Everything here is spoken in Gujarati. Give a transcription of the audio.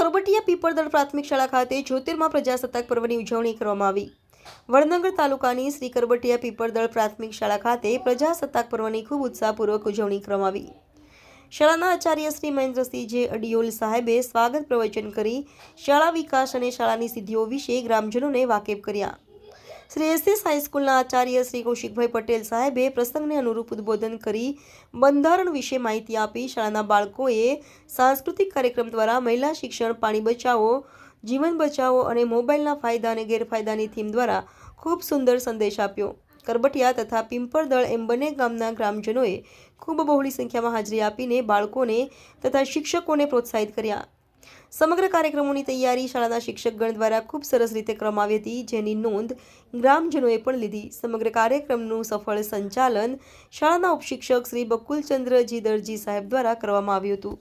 કરબટીયા પીપળદળ પ્રાથમિક શાળા ખાતે 74મા પ્રજાસત્તાક પર્વની ઉજવણી કરવામાં આવી। વડનગર તાલુકાની શ્રી કરબટીયા પીપળદળ પ્રાથમિક શાળા ખાતે પ્રજાસત્તાક પર્વની ખૂબ ઉત્સાહપૂર્વક ઉજવણી કરવામાં આવી। શાળાના આચાર્ય શ્રી મહેન્દ્રસિંહ જે અડિયોલ સાહેબે સ્વાગત પ્રવચન કરી શાળા વિકાસ અને શાળાની સિદ્ધિઓ વિશે ગ્રામજનોને વાકેફ કર્યા। શ્રી એસએસ હાઈસ્કૂલના આચાર્ય શ્રી કૌશિકભાઈ પટેલ સાહેબે પ્રસંગને અનુરૂપ ઉદ્બોધન કરી બંધારણ વિશે માહિતી આપી। શાળાના બાળકોએ સાંસ્કૃતિક કાર્યક્રમ દ્વારા મહિલા શિક્ષણ, પાણી બચાવો, જીવન બચાવો અને મોબાઈલના ફાયદા અને ગેરફાયદાની થીમ દ્વારા ખૂબ સુંદર સંદેશ આપ્યો। કરબટીયા તથા પીપળદળ એમ બંને ગામના ગ્રામજનોએ ખૂબ બહોળી સંખ્યામાં હાજરી આપીને બાળકોને તથા શિક્ષકોને પ્રોત્સાહિત કર્યા। સમગ્ર કાર્યક્રમોની તૈયારી શાળાના શિક્ષકગણ દ્વારા ખૂબ સરસ રીતે કરવામાં આવી હતી, જેની નોંધ ગ્રામજનોએ પણ લીધી। સમગ્ર કાર્યક્રમનું સફળ સંચાલન શાળાના ઉપશિક્ષક શ્રી બકુલચંદ્રજી દરજી સાહેબ દ્વારા કરવામાં આવ્યું હતું।